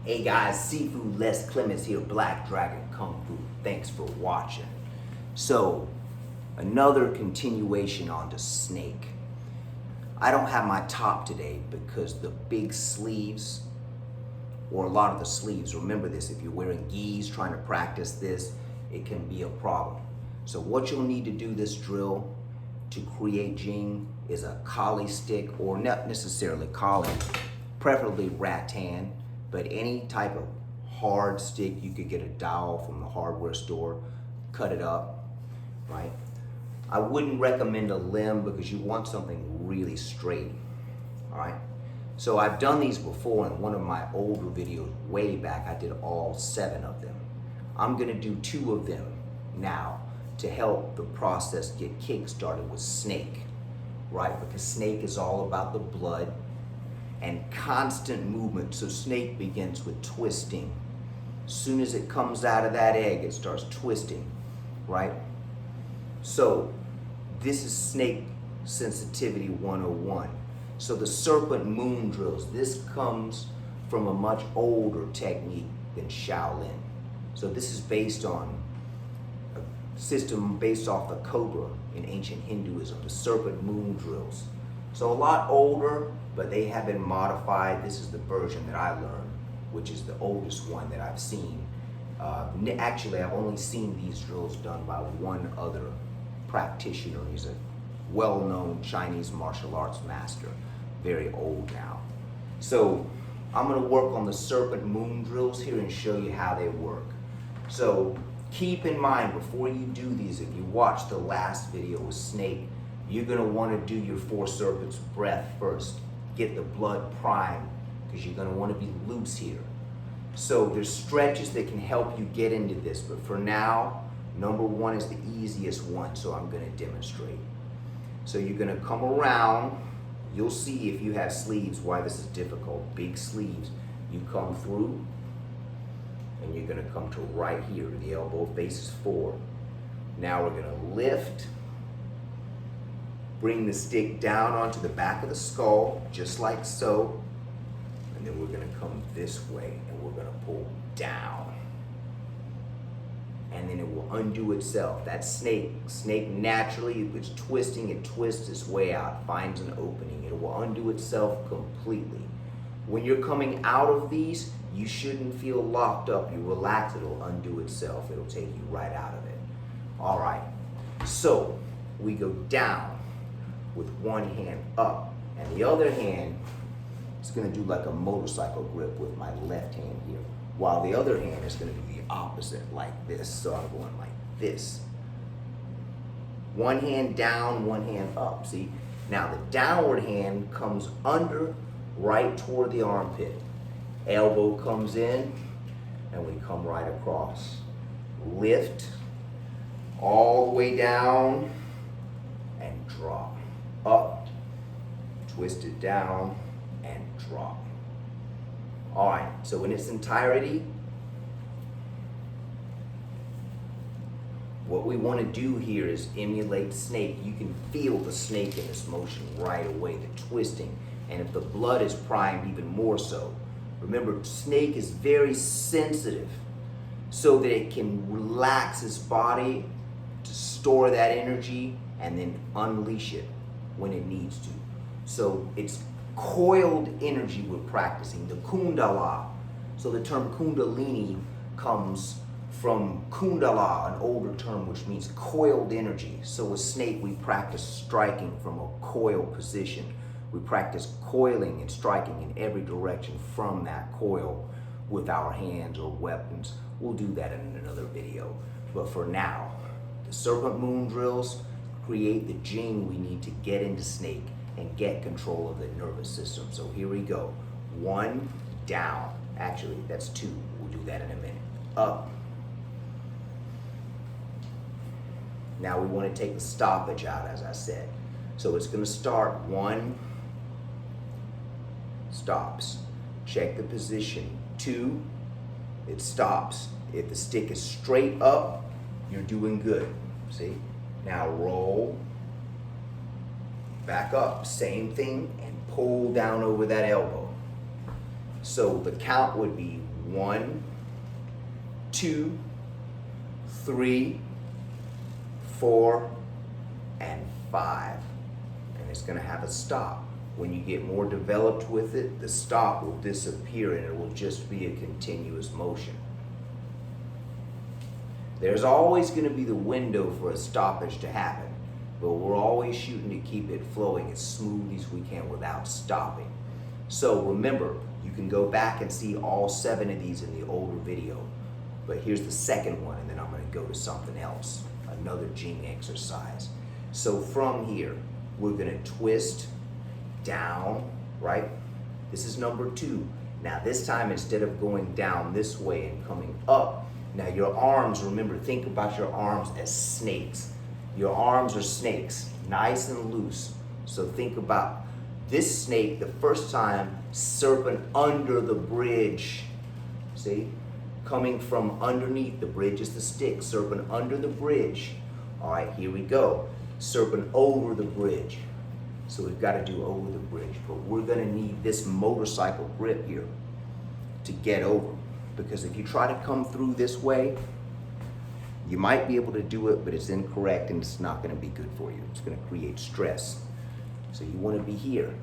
Hey guys, Seafood Les Clements here, Black Dragon Kung Fu. Thanks for watching. So, another continuation on to snake. I don't have my top today because the big sleeves, or a lot of the sleeves, remember this, if you're wearing gis trying to practice this, it can be a problem. So what you'll need to do this drill to create Jing is a Kali stick, or not necessarily Kali, preferably rattan, but any type of hard stick. You could get a dowel from the hardware store, cut it up, right? I wouldn't recommend a limb because you want something really straight, all right? So I've done these before in one of my older videos way back. I did all 7 of them. I'm gonna do 2 of them now to help the process get kick-started with snake, right? Because snake is all about the blood and constant movement. So snake begins with twisting. As soon as it comes out of that egg, it starts twisting, right? So this is snake sensitivity 101. So the serpent moon drills, this comes from a much older technique than Shaolin. So this is based on a system based off the cobra in ancient Hinduism, the serpent moon drills. So a lot older, but they have been modified. This is the version that I learned, which is the oldest one that I've seen. Actually, I've only seen these drills done by one other practitioner. He's a well-known Chinese martial arts master, very old now. So I'm gonna work on the serpent moon drills here and show you how they work. So keep in mind, before you do these, if you watch the last video with snake, you're gonna wanna do your 4 serpents breath first. Get the blood primed, because you're gonna wanna be loose here. So there's stretches that can help you get into this, but for now, number 1 is the easiest one, so I'm gonna demonstrate. So you're gonna come around. You'll see if you have sleeves why this is difficult. Big sleeves. You come through, and you're gonna come to right here. The elbow faces forward. Now we're gonna lift, bring the stick down onto the back of the skull, just like so. And then we're gonna come this way, and we're gonna pull down. And then it will undo itself. That snake naturally, if it's twisting, it twists its way out, finds an opening. It will undo itself completely. When you're coming out of these, you shouldn't feel locked up. You relax, it'll undo itself. It'll take you right out of it. All right, so we go down with one hand up, and the other hand is gonna do like a motorcycle grip with my left hand here, while the other hand is gonna do the opposite, like this. So I'm going like this. One hand down, one hand up, see? Now the downward hand comes under, right toward the armpit. Elbow comes in, and we come right across. Lift, all the way down, and drop. Up, twist it down, and drop. All right, so in its entirety, what we want to do here is emulate snake. You can feel the snake in this motion right away, the twisting, and if the blood is primed, even more so. Remember, snake is very sensitive so that it can relax its body to store that energy and then unleash it when it needs to. So it's coiled energy we're practicing, the kundala. So the term kundalini comes from kundala, an older term which means coiled energy. So with snake, we practice striking from a coiled position. We practice coiling and striking in every direction from that coil with our hands or weapons. We'll do that in another video. But for now, the serpent moon drills create the Jing we need to get into snake and get control of the nervous system. So here we go. 1, down. Actually, that's 2. We'll do that in a minute. Up. Now we want to take the stoppage out, as I said. So it's going to start 1, stops. Check the position. 2, it stops. If the stick is straight up, you're doing good. See? Now roll, back up, same thing, and pull down over that elbow. So the count would be 1, 2, 3, 4, and 5. And it's gonna have a stop. When you get more developed with it, the stop will disappear and it will just be a continuous motion. There's always gonna be the window for a stoppage to happen, but we're always shooting to keep it flowing as smooth as we can without stopping. So remember, you can go back and see all 7 of these in the older video, but here's the second one, and then I'm gonna go to something else, another Jing exercise. So from here, we're gonna twist down, right? This is number 2. Now this time, instead of going down this way and coming up, now your arms, remember, think about your arms as snakes. Your arms are snakes, nice and loose. So think about this snake, the first time, serpent under the bridge. See? Coming from underneath, the bridge is the stick, serpent under the bridge. All right, here we go. Serpent over the bridge. So we've got to do over the bridge, but we're gonna need this motorcycle grip here to get over. Because if you try to come through this way, you might be able to do it, but it's incorrect and it's not gonna be good for you. It's gonna create stress. So you wanna be here.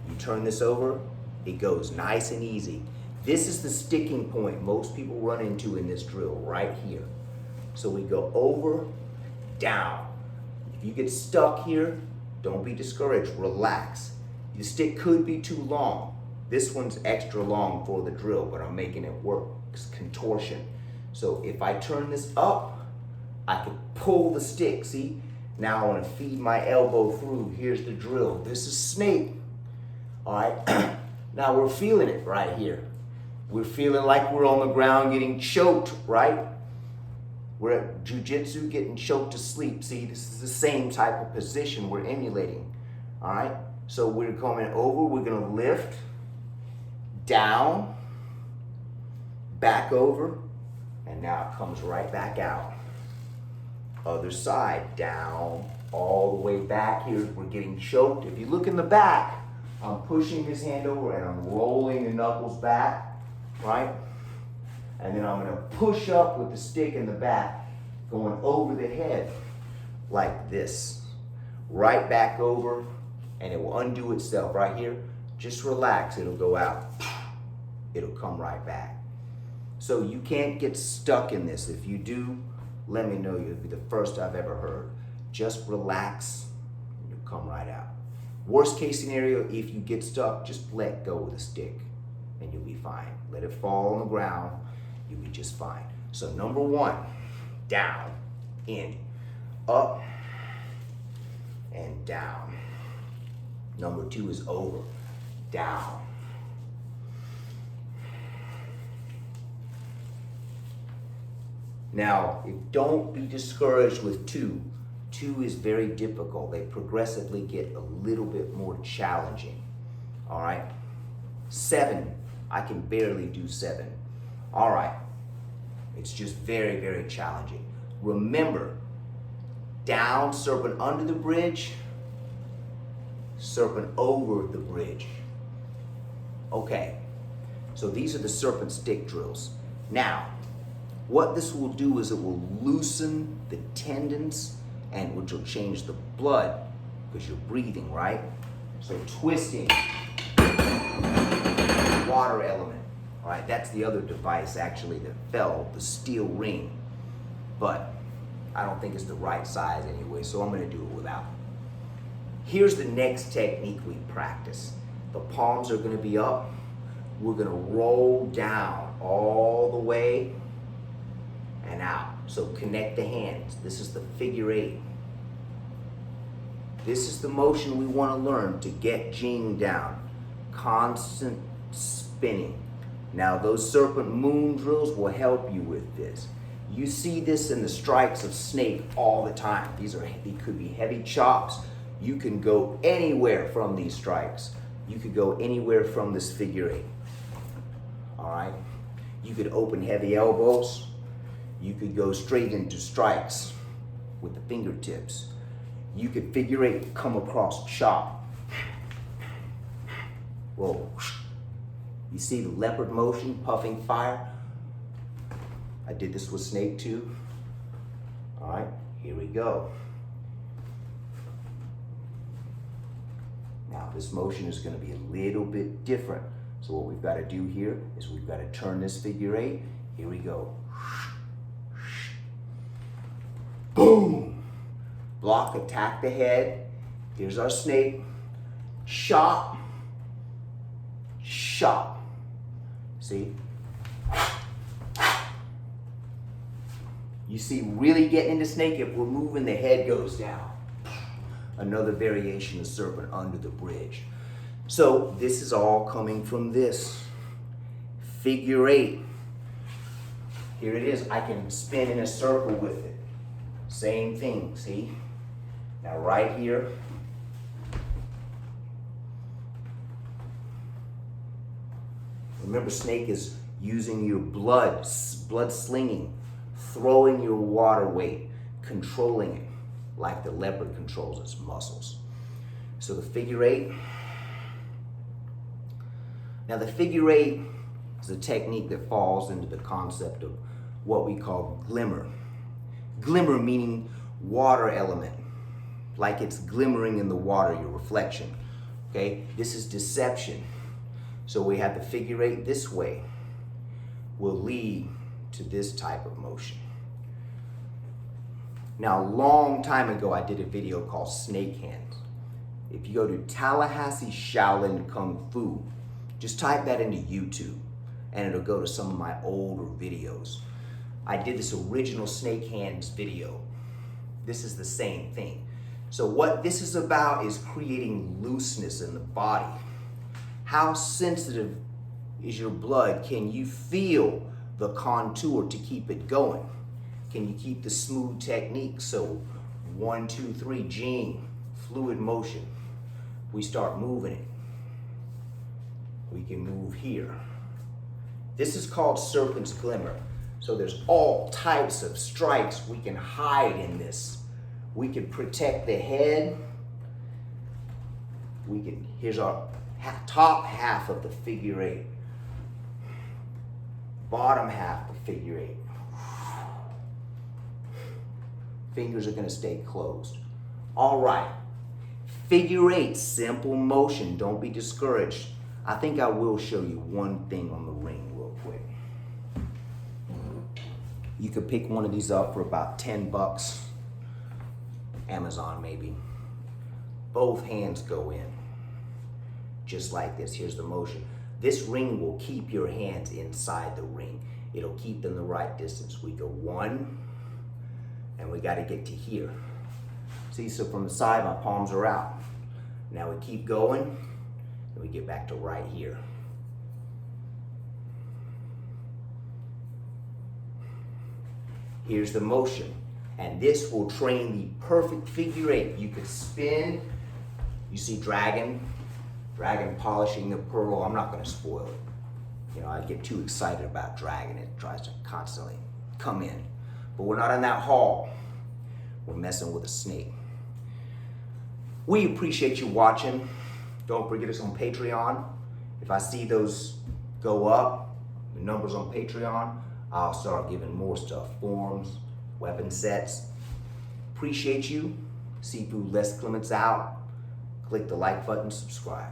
You turn this over, it goes nice and easy. This is the sticking point most people run into in this drill, right here. So we go over, down. If you get stuck here, don't be discouraged, relax. The stick could be too long. This one's extra long for the drill, but I'm making it work. It's contortion. So if I turn this up, I can pull the stick, see? Now I wanna feed my elbow through. Here's the drill. This is snake, all right? Now we're feeling it right here. We're feeling like we're on the ground getting choked, right? We're at jujitsu getting choked to sleep. See, this is the same type of position we're emulating, all right? So we're coming over, we're gonna lift, down, back over, and now it comes right back out. Other side, down, all the way back. Here, we're getting choked. If you look in the back, I'm pushing this hand over and I'm rolling the knuckles back, right? And then I'm gonna push up with the stick in the back, going over the head like this. Right back over, and it will undo itself right here. Just relax, it'll go out. It'll come right back. So you can't get stuck in this. If you do, let me know. You'll be the first I've ever heard. Just relax, and you'll come right out. Worst case scenario, if you get stuck, just let go of the stick, and you'll be fine. Let it fall on the ground, you'll be just fine. So number 1, down, in, up, and down. Number 2 is over, down. Now, don't be discouraged with 2. 2 is very difficult. They progressively get a little bit more challenging, all right? 7, I can barely do 7. All right, it's just very, very challenging. Remember, down, serpent under the bridge, serpent over the bridge. Okay, so these are the serpent stick drills. Now, what this will do is it will loosen the tendons, and which will change the blood because you're breathing, right? So twisting, water element, all right? That's the other device actually that fell, the steel ring, but I don't think it's the right size anyway, so I'm gonna do it without. Here's the next technique we practice. The palms are gonna be up. We're gonna roll down all the way and out. So connect the hands. This is the figure 8. This is the motion we want to learn to get Jing down. Constant spinning. Now those serpent moon drills will help you with this. You see this in the strikes of snake all the time. These could be heavy chops. You can go anywhere from these strikes. You could go anywhere from this figure 8. All right? You could open heavy elbows. You could go straight into strikes with the fingertips. You could figure 8, come across chop, roll. You see the leopard motion, puffing fire? I did this with snake too. All right, here we go. Now this motion is going to be a little bit different. So what we've got to do here is we've got to turn this figure 8. Here we go. Boom! Block, attack the head. Here's our snake. Shot. Shot. See? You see, really getting into snake, if we're moving, the head goes down. Another variation of serpent under the bridge. So this is all coming from this. Figure 8. Here it is. I can spin in a circle with it. Same thing, see? Now right here, remember, snake is using your blood slinging, throwing your water weight, controlling it like the leopard controls its muscles. So the figure 8. Now the figure 8 is a technique that falls into the concept of what we call glimmer. Glimmer meaning water element, like it's glimmering in the water, your reflection. Okay, this is deception. So we have the figure 8 this way will lead to this type of motion. Now, a long time ago, I did a video called Snake Hands. If you go to Tallahassee Shaolin Kung Fu, just type that into YouTube and it'll go to some of my older videos. I did this original Snake Hands video. This is the same thing. So what this is about is creating looseness in the body. How sensitive is your blood? Can you feel the contour to keep it going? Can you keep the smooth technique? So 1, 2, 3, Jing, fluid motion. We start moving it. We can move here. This is called serpent's glimmer. So there's all types of strikes we can hide in this. We can protect the head. Here's our top half of the figure 8. Bottom half of figure 8. Fingers are going to stay closed. All right. Figure 8, simple motion. Don't be discouraged. I think I will show you one thing on the ring real quick. You could pick one of these up for about $10. Amazon maybe. Both hands go in. Just like this. Here's the motion. This ring will keep your hands inside the ring. It'll keep them the right distance. We go 1, and we got to get to here. See, so from the side, my palms are out. Now we keep going, and we get back to right here. Here's the motion. And this will train the perfect figure 8. You could spin. You see dragon polishing the pearl. I'm not going to spoil it. You know, I get too excited about dragon. It tries to constantly come in. But we're not in that hall. We're messing with a snake. We appreciate you watching. Don't forget us on Patreon. If I see those go up, the numbers on Patreon, I'll start giving more stuff. Forms, weapon sets. Appreciate you. Sifu Les Clements out. Click the like button, subscribe.